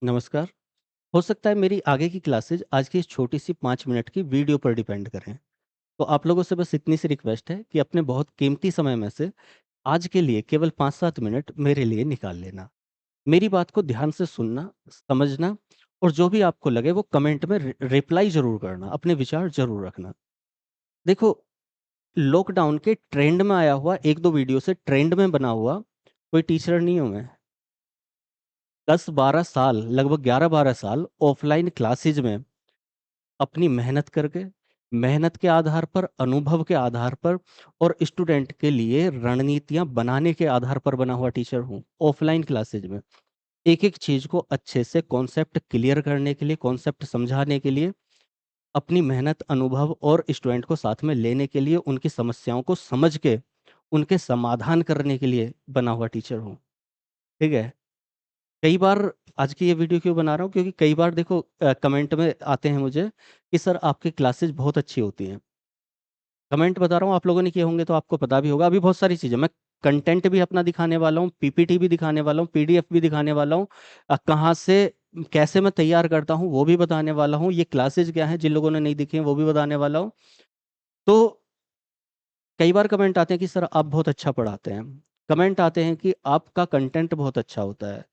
नमस्कार। हो सकता है मेरी आगे की क्लासेज आज की इस छोटी-सी 5 मिनट की वीडियो पर डिपेंड करें। तो आप लोगों से बस इतनी सी रिक्वेस्ट है कि अपने बहुत कीमती समय में से आज के लिए केवल 5-7 मिनट मेरे लिए निकाल लेना। मेरी बात को ध्यान से सुनना, समझना और जो भी आपको लगे वो कमेंट में रिप्लाई ज़रूर करना, अपने विचार ज़रूर रखना। देखो, लॉकडाउन के ट्रेंड में आया हुआ 1-2 वीडियो से ट्रेंड में बना हुआ कोई टीचर नहीं हूँ मैं। 10-12 साल, लगभग 11-12 साल ऑफ़लाइन क्लासेज में अपनी मेहनत करके, मेहनत के आधार पर, अनुभव के आधार पर और स्टूडेंट के लिए रणनीतियाँ बनाने के आधार पर बना हुआ टीचर हूँ, ऑफ़लाइन क्लासेज में। एक-एक चीज़ को अच्छे से कॉन्सेप्ट क्लियर करने के लिए, कॉन्सेप्ट समझाने के लिए, अपनी मेहनत, अनुभव और स्टूडेंट को साथ में लेने के लिए, उनकी समस्याओं को समझ के, उनके समाधान करने के लिए बना हुआ टीचर हूँ। ठीक है? कई बार आज की ये वीडियो क्यों बना रहा हूँ क्योंकि कई बार देखो कमेंट में आते हैं मुझे कि सर आपकी क्लासेस बहुत अच्छी होती हैं। कमेंट बता रहा हूँ आप लोगों ने किए होंगे तो आपको पता भी होगा। अभी बहुत सारी चीज़ें मैं कंटेंट भी अपना दिखाने वाला हूँ, पीपीटी भी दिखाने वाला हूँ, पीडीएफ भी दिखाने वाला हूँ। कहाँ से कैसे मैं तैयार करता हूँ वो भी बताने वाला हूँ। ये क्लासेस क्या हैं जिन लोगों ने नहीं देखी हैं वो भी बताने वाला हूँ। तो कई बार कमेंट आते हैं कि सर आप बहुत अच्छा पढ़ाते हैं। कमेंट आते हैं कि आपका कंटेंट बहुत अच्छा होता है।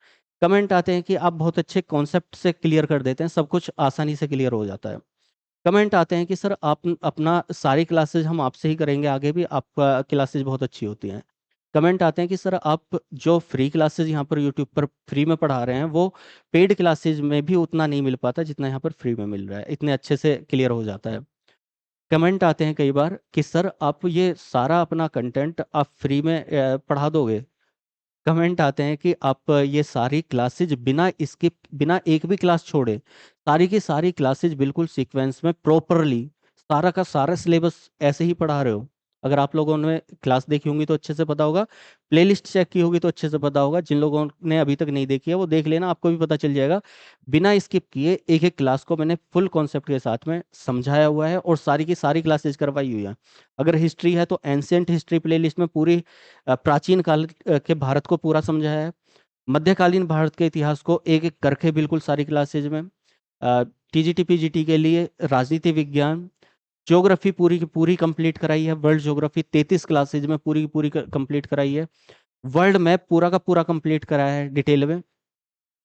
कमेंट आते हैं कि आप बहुत अच्छे कॉन्सेप्ट से क्लियर कर देते हैं, सब कुछ आसानी से क्लियर हो जाता है। कमेंट आते हैं कि सर आप अपना सारी क्लासेज़ हम आपसे ही करेंगे आगे भी, आपका क्लासेज़ बहुत अच्छी होती हैं। कमेंट आते हैं कि सर आप जो फ्री क्लासेज़ यहाँ पर यूट्यूब पर फ्री में पढ़ा रहे हैं, वो पेड क्लासेज़ में भी उतना नहीं मिल पाता जितना यहाँ पर फ्री में मिल रहा है, इतने अच्छे से क्लियर हो जाता है। कमेंट आते हैं कई बार कि सर आप ये सारा अपना कंटेंट आप फ्री में पढ़ा दोगे। कमेंट आते हैं कि आप ये सारी क्लासेज बिना स्किप बिना एक भी क्लास छोड़े, सारी की सारी क्लासेज बिल्कुल सीक्वेंस में प्रॉपरली सारा का सारा सिलेबस ऐसे ही पढ़ा रहे हो। अगर आप लोगों ने क्लास देखी होंगी तो अच्छे से पता होगा, प्लेलिस्ट चेक की होगी तो अच्छे से पता होगा, जिन लोगों ने अभी तक नहीं देखी है वो देख लेना, आपको भी पता चल जाएगा। बिना स्किप किए एक-एक क्लास को मैंने फुल कॉन्सेप्ट के साथ में समझाया हुआ है और सारी की सारी क्लासेज करवाई हुई हैं। अगर हिस्ट्री है तो एंशिएंट हिस्ट्री प्लेलिस्ट में पूरी प्राचीन काल के भारत को पूरा समझाया है। मध्यकालीन भारत के इतिहास को एक-एक करके बिल्कुल सारी क्लासेज में टीजीटी, पीजीटी के लिए राजनीति विज्ञान, ज्योग्राफी पूरी की पूरी कंप्लीट कराई है, वर्ल्ड ज्योग्राफी 33 क्लासेज में पूरी की पूरी कंप्लीट कराई है। वर्ल्ड मैप पूरा का पूरा कंप्लीट कराया है डिटेल में।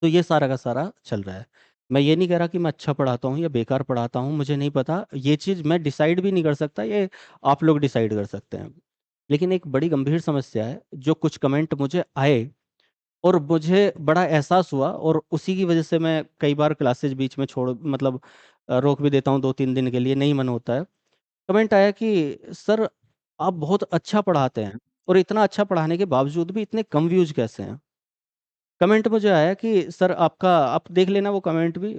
तो ये सारा का सारा चल रहा है। मैं ये नहीं कह रहा कि मैं अच्छा पढ़ाता हूँ या बेकार पढ़ाता हूँ, मुझे नहीं पता। ये चीज़ मैं डिसाइड भी नहीं कर सकता, ये आप लोग डिसाइड कर सकते हैं। लेकिन एक बड़ी गंभीर समस्या है, जो कुछ कमेंट मुझे आए और मुझे बड़ा एहसास हुआ और उसी की वजह से मैं कई बार क्लासेस बीच में छोड़ मतलब रोक भी देता हूँ 2-3 दिन के लिए, नहीं मन होता है। कमेंट आया कि सर आप बहुत अच्छा पढ़ाते हैं और इतना अच्छा पढ़ाने के बावजूद भी इतने कम व्यूज़ कैसे हैं? कमेंट मुझे आया कि सर आपका आप देख लेना वो कमेंट भी,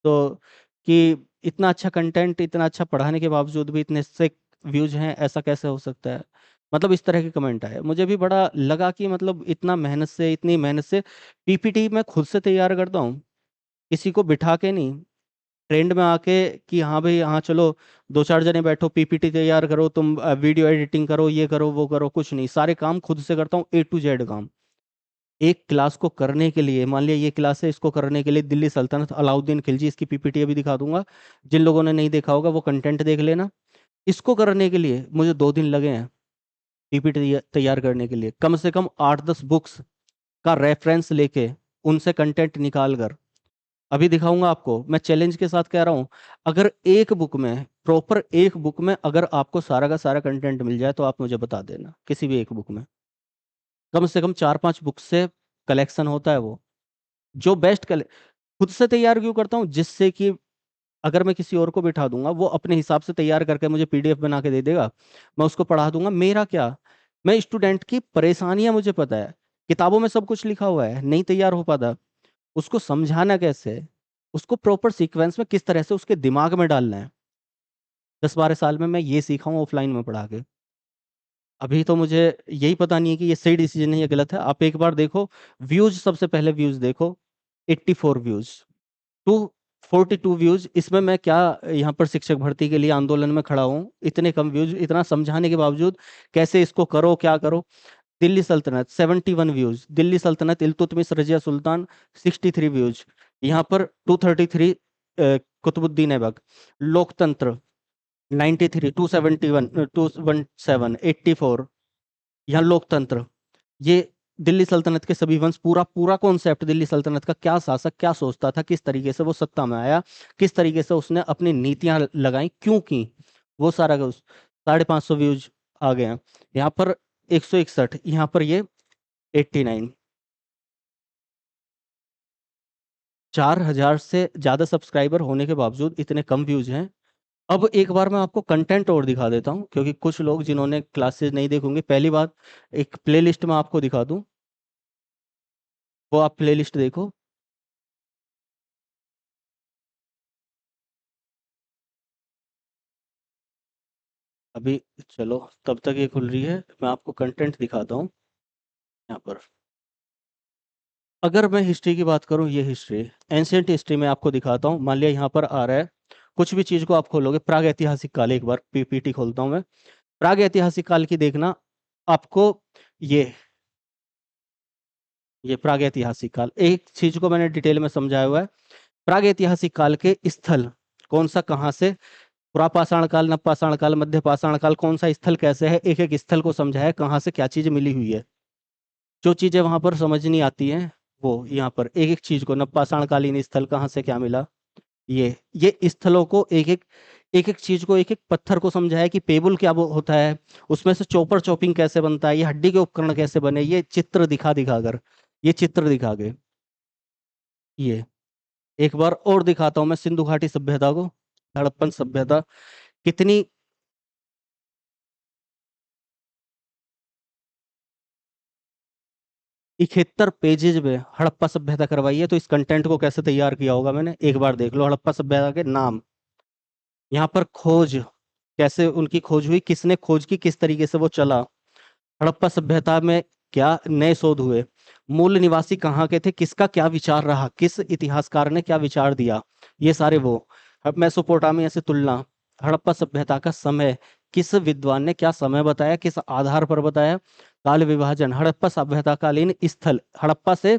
तो कि इतना अच्छा कंटेंट, इतना अच्छा पढ़ाने के बावजूद भी इतने से व्यूज़ हैं, ऐसा कैसे हो सकता है? मतलब इस तरह के कमेंट आए। मुझे भी बड़ा लगा कि मतलब इतना मेहनत से, इतनी मेहनत से पीपीटी मैं खुद से तैयार करता हूँ, किसी को बिठा के नहीं, ट्रेंड में आके कि हाँ भाई, हाँ चलो 2-4 जने बैठो, पीपीटी तैयार करो, तुम वीडियो एडिटिंग करो, ये करो, वो करो, कुछ नहीं। सारे काम खुद से करता हूँ, ए टू ज़ेड काम। एक क्लास को करने के लिए मान लिया ये क्लास है, इसको करने के लिए दिल्ली सल्तनत, अलाउद्दीन खिलजी, इसकी पीपीटी अभी दिखा दूंगा। जिन लोगों ने नहीं देखा होगा वो कंटेंट देख लेना। इसको करने के लिए मुझे 2 दिन लगे हैं, पीपीटी तैयार करने के लिए। कम से कम 8-10 बुक्स का रेफरेंस लेके उनसे कंटेंट निकाल कर अभी दिखाऊंगा आपको। मैं चैलेंज के साथ कह रहा हूँ, अगर एक बुक में, प्रॉपर एक बुक में अगर आपको सारा का सारा कंटेंट मिल जाए तो आप मुझे बता देना, किसी भी एक बुक में। कम से कम 4-5 बुक से कलेक्शन होता है वो। जो बेस्ट कले खुद से तैयार क्यों करता हूँ? जिससे कि अगर मैं किसी और को बिठा दूँगा, वो अपने हिसाब से तैयार करके मुझे पीडीएफ बना के दे देगा। मैं उसको पढ़ा दूँगा, मेरा क्या? मैं स्टूडेंट की परेशानियाँ मुझे पता है। किताबों में सब कुछ लिखा हुआ है, नहीं तैयार हो पाता। उसको समझाना कैसे है? उसको प्रॉपर सीक्वेंस में किस तरह से उसके दिमाग में डालना है। 10-12 साल में मैं ये सीखा हूँ ऑफ़लाइन में पढ़ा के। अभी तो मुझे यही पता नहीं है कि ये सही डिसीज़न है या गलत है। आप एक बार देखो, व्यूज़ सबसे पहले व्यूज़ देखो, 84 व्यूज़। 242 व्यूज़, इसमें मैं क्या यहाँ पर शिक्षक भर्ती के लिए आंदोलन में खड़ा हूँ, इतने कम व्यूज़, इतना समझाने के बावजूद कैसे इसको करो, क्या करो? दिल्ली सल्तनत 71 व्यूज़, दिल्ली सल्तनत इल्तुतमिश रज़िया सुल्तान 63 व्यूज़, यहाँ पर 233 कुतुबुद्दीन ऐबक, लोकतंत्र 93, 271, 217, 84, यहाँ लोकतंत्र, ये दिल्ली सल्तनत के सभी वंश, पूरा पूरा कॉन्सेप्ट दिल्ली सल्तनत का, क्या शासक क्या सोचता था, किस तरीके से वो सत्ता में आया, किस तरीके से उसने अपनी नीतियां लगाई, क्यों की, वो सारा का 550 व्यूज आ गए हैं। यहाँ पर 161, यहाँ पर ये 89, 4000 से ज्यादा सब्सक्राइबर होने के बावजूद इतने कम व्यूज हैं। अब एक बार मैं आपको कंटेंट और दिखा देता हूँ, क्योंकि कुछ लोग जिन्होंने क्लासेस नहीं देखोगे, पहली बात एक प्लेलिस्ट में आपको दिखा दूं, वो आप प्लेलिस्ट देखो। अभी चलो, तब तक ये खुल रही है, मैं आपको कंटेंट दिखाता हूँ यहाँ पर। अगर मैं हिस्ट्री की बात करूँ, ये हिस्ट्री, एंशियंट हिस्ट्री में आपको दिखाता हूँ। मान लिया यहाँ पर आ रहा है, कुछ भी चीज को आप खोलोगे, प्राग ऐतिहासिक काल, एक बार पीपीटी खोलता हूँ मैं, प्राग ऐतिहासिक काल की देखना आपको, ये ये प्राग ऐतिहासिक काल, एक चीज को मैंने डिटेल में समझाया हुआ है। प्राग ऐतिहासिक काल के स्थल कौन सा, कहाँ से, पुरापाषाण काल, नवपाषाण काल, मध्य पाषाण काल, कौन सा स्थल कैसे है, एक एक स्थल को समझाया है, कहाँ से क्या चीज मिली हुई है। जो चीजें वहां पर समझ नहीं आती हैं, वो यहाँ पर एक एक चीज को, नवपाषाण कालीन स्थल कहाँ से क्या मिला, ये स्थलों को, एक एक चीज को, एक एक पत्थर को समझाया कि पेबुल क्या वो होता है, उसमें से चॉपर चॉपिंग कैसे बनता है, ये हड्डी के उपकरण कैसे बने, ये चित्र दिखा दिखा कर, ये चित्र दिखा के, ये एक बार और दिखाता हूँ मैं सिंधु घाटी सभ्यता को, हड़प्पन सभ्यता कितनी, 71 पेजेज में हड़प्पा सभ्यता करवाई है। तो इस कंटेंट को कैसे तैयार किया होगा मैंने, एक बार देख लो। हड़प्पा सभ्यता के नाम, यहाँ पर खोज, कैसे उनकी खोज हुई, किसने खोज की, किस तरीके से वो चला, हड़प्पा सभ्यता में क्या नए शोध हुए, मूल निवासी कहाँ के थे, किसका क्या विचार रहा, किस इतिहासकार ने क्या विचार दिया, ये सारे वो। अब मेसोपोटामिया से तुलना, हड़प्पा सभ्यता का समय, किस विद्वान ने क्या समय बताया, किस आधार पर बताया, काल विभाजन, हड़प्पा सभ्यता कालीन स्थल, हड़प्पा से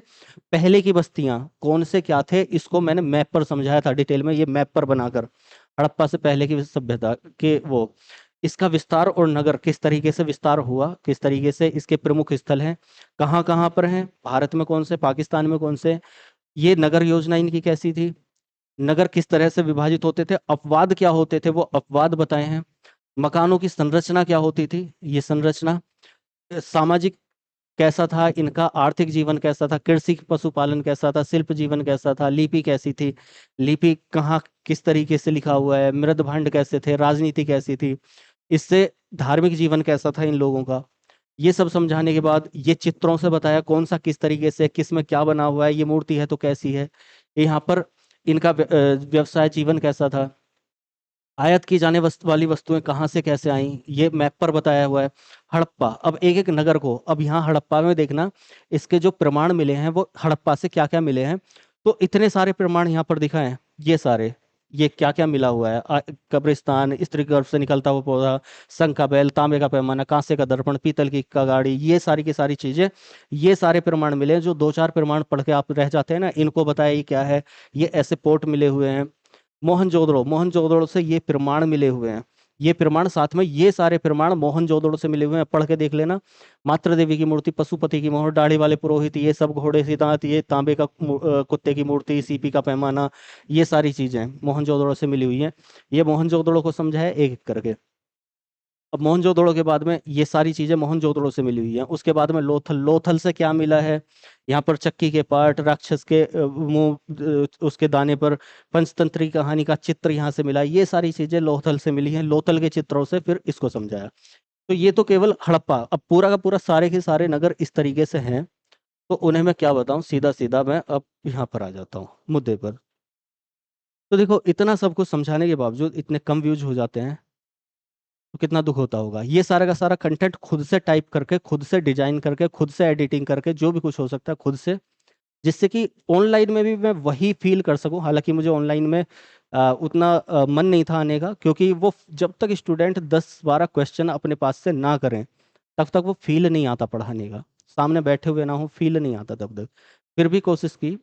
पहले की बस्तियां कौन से क्या थे, इसको मैंने मैप पर समझाया था डिटेल में, ये मैप पर बनाकर, हड़प्पा से पहले की सभ्यता के वो, इसका विस्तार और नगर किस तरीके से विस्तार हुआ, किस तरीके से इसके प्रमुख स्थल हैं, कहाँ कहाँ पर हैं, भारत में कौन से, पाकिस्तान में कौन से, ये नगर योजना इनकी कैसी थी, नगर किस तरह से विभाजित होते थे, अपवाद क्या होते थे, वो अपवाद बताए हैं, मकानों की संरचना क्या होती थी, ये संरचना, सामाजिक कैसा था इनका, आर्थिक जीवन कैसा था, कृषि पशुपालन कैसा था, शिल्प जीवन कैसा था, लिपि कैसी थी, लिपि कहाँ किस तरीके से लिखा हुआ है, मृदभांड कैसे थे, राजनीति कैसी थी, इससे धार्मिक जीवन कैसा था इन लोगों का। ये सब समझाने के बाद ये चित्रों से बताया कौन सा किस तरीके से, किस में क्या बना हुआ है, ये मूर्ति है तो कैसी है, यहाँ पर इनका व्यवसाय जीवन कैसा था, आयात की जाने वाली वस्तुएं कहाँ से कैसे आई, ये मैप पर बताया हुआ है। हड़प्पा, अब एक एक नगर को, अब यहाँ हड़प्पा में देखना, इसके जो प्रमाण मिले हैं वो हड़प्पा से क्या क्या मिले हैं, तो इतने सारे प्रमाण यहाँ पर दिखाए हैं, ये सारे, ये क्या क्या मिला हुआ है, कब्रिस्तान, स्त्री गर्भ से निकलता हुआ पौधा, शंख का बैल, तांबे का पैमाना, कांसे का दर्पण, पीतल की कगाड़ी, ये सारी की सारी चीजें, ये सारे प्रमाण मिले हैं। जो दो चार प्रमाण पढ़ के आप रह जाते हैं ना, इनको बताया ये क्या है, ये ऐसे पोर्ट मिले हुए हैं, मोहनजोदड़ो, मोहनजोदड़ो से ये प्रमाण मिले हुए हैं, ये प्रमाण साथ में, ये सारे प्रमाण मोहनजोदड़ो से मिले हुए हैं, पढ़ के देख लेना। मातृ देवी की मूर्ति, पशुपति की मोहर, दाढ़ी वाले पुरोहित, ये सब घोड़े से दांत, ये तांबे का कुत्ते की मूर्ति, सीपी का पैमाना, ये सारी चीजें मोहनजोदड़ो से मिली हुई हैं। ये मोहनजोदड़ो को समझा है एक एक करके। अब मोहनजोदड़ो के बाद में ये सारी चीजें मोहनजोदड़ो से मिली हुई हैं। उसके बाद में लोथल, लोथल से क्या मिला है, यहाँ पर चक्की के पार्ट, राक्षस के मुंह, उसके दाने पर पंचतंत्री कहानी का चित्र यहाँ से मिला, ये सारी चीजें लोथल से मिली हैं। लोथल के चित्रों से फिर इसको समझाया। तो ये तो केवल हड़प्पा, अब पूरा का पूरा सारे के सारे नगर इस तरीके से हैं, तो उन्हें मैं क्या बताऊं, सीधा सीधा मैं अब यहाँ पर आ जाता हूँ मुद्दे पर। तो देखो, इतना सब कुछ समझाने के बावजूद इतने कम व्यूज हो जाते हैं, तो कितना दुख होता होगा। ये सारा का सारा कंटेंट खुद से टाइप करके, खुद से डिजाइन करके, खुद से एडिटिंग करके, जो भी कुछ हो सकता है खुद से, जिससे कि ऑनलाइन में भी मैं वही फील कर सकूं। हालांकि मुझे ऑनलाइन में उतना मन नहीं था आने का, क्योंकि वो जब तक स्टूडेंट 10-12 क्वेश्चन अपने पास से ना करें, तब तक वो फील नहीं आता पढ़ाने का, सामने बैठे हुए ना हो, फील नहीं आता तब तक। फिर भी कोशिश की,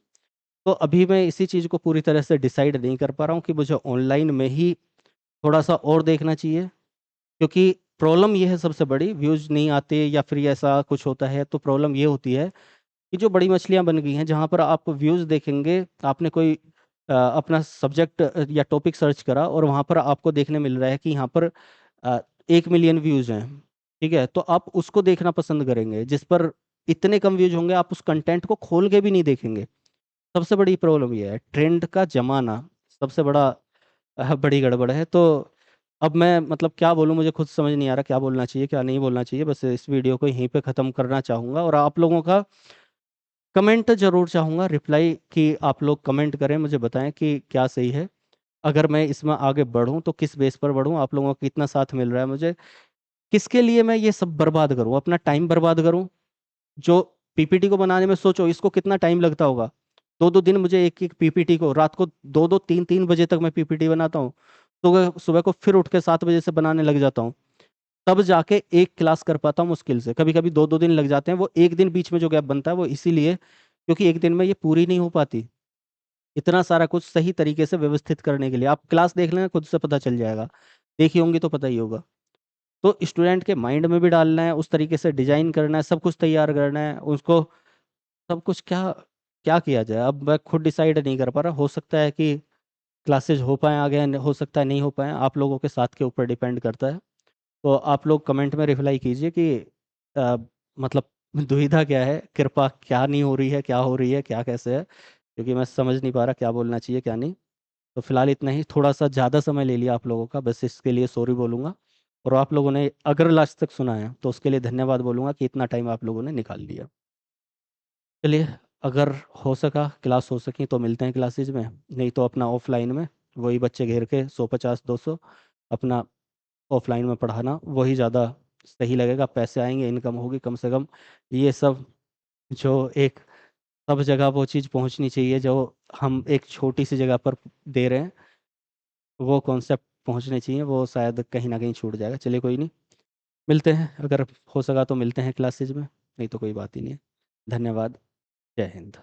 तो अभी मैं इसी चीज़ को पूरी तरह से डिसाइड नहीं कर पा रहा हूँ कि मुझे ऑनलाइन में ही थोड़ा सा और देखना चाहिए, क्योंकि प्रॉब्लम ये है सबसे बड़ी, व्यूज़ नहीं आते या फिर ये ऐसा कुछ होता है तो प्रॉब्लम ये होती है कि जो बड़ी मछलियाँ बन गई हैं जहाँ पर आप व्यूज़ देखेंगे, आपने कोई अपना सब्जेक्ट या टॉपिक सर्च करा और वहाँ पर आपको देखने मिल रहा है कि यहाँ पर 1 मिलियन व्यूज़ हैं, ठीक है, तो आप उसको देखना पसंद करेंगे। जिस पर इतने कम व्यूज होंगे आप उस कंटेंट को खोल के भी नहीं देखेंगे। सबसे बड़ी प्रॉब्लम ये है, ट्रेंड का जमाना सबसे बड़ा बड़ी गड़बड़ है। तो अब मैं मतलब क्या बोलूँ, मुझे खुद समझ नहीं आ रहा क्या बोलना चाहिए क्या नहीं बोलना चाहिए। बस इस वीडियो को यहीं पे ख़त्म करना चाहूँगा और आप लोगों का कमेंट जरूर चाहूँगा, रिप्लाई कि आप लोग कमेंट करें, मुझे बताएं कि क्या सही है। अगर मैं इसमें आगे बढ़ूँ तो किस बेस पर बढ़ूँ, आप लोगों का कितना साथ मिल रहा है मुझे, किसके लिए मैं ये सब बर्बाद करूँ, अपना टाइम बर्बाद करूँ। जो पीपीटी को बनाने में सोचो इसको कितना टाइम लगता होगा, 2-2 दिन मुझे एक एक पीपीटी को, रात को 2-2 3-3 बजे तक मैं पीपीटी बनाता हूँ, तो सुबह को फिर उठ के 7 बजे से बनाने लग जाता हूँ, तब जाके एक क्लास कर पाता हूँ मुश्किल से। कभी कभी 2-2 दिन लग जाते हैं, वो एक दिन बीच में जो गैप बनता है वो इसीलिए क्योंकि एक दिन में ये पूरी नहीं हो पाती। इतना सारा कुछ सही तरीके से व्यवस्थित करने के लिए आप क्लास देख लेना, खुद से पता चल जाएगा, देखी होंगी तो पता ही होगा। तो स्टूडेंट के माइंड में भी डालना है, उस तरीके से डिजाइन करना है, सब कुछ तैयार करना है उसको, सब कुछ क्या क्या किया जाए अब मैं खुद डिसाइड नहीं कर पा रहा। हो सकता है कि क्लासेज हो पाए आगे, हो सकता है नहीं हो पाए, आप लोगों के साथ के ऊपर डिपेंड करता है। तो आप लोग कमेंट में रिप्लाई कीजिए कि अ, मतलब दुविधा क्या है, कृपा क्या नहीं हो रही है, क्या हो रही है, क्या कैसे है, क्योंकि मैं समझ नहीं पा रहा क्या बोलना चाहिए क्या नहीं। तो फिलहाल इतना ही, थोड़ा सा ज़्यादा समय ले लिया आप लोगों का, बस इसके लिए सॉरी बोलूँगा। और आप लोगों ने अगर लास्ट तक सुना है तो उसके लिए धन्यवाद बोलूँगा कि इतना टाइम आप लोगों ने निकाल लिया। चलिए, अगर हो सका क्लास हो सकी तो मिलते हैं क्लासेज में, नहीं तो अपना ऑफलाइन में वही बच्चे घेर के 150-200 अपना ऑफलाइन में पढ़ाना वही ज़्यादा सही लगेगा। पैसे आएंगे, इनकम होगी कम से कम। ये सब जो एक सब जगह वो चीज़ पहुंचनी चाहिए जो हम एक छोटी सी जगह पर दे रहे हैं, वो कॉन्सेप्ट पहुंचने चाहिए, वो शायद कहीं ना कहीं छूट जाएगा। चलिए कोई नहीं, मिलते हैं, अगर हो सका तो मिलते हैं क्लासेज में, नहीं तो कोई बात ही नहीं है। धन्यवाद। जय हिंद।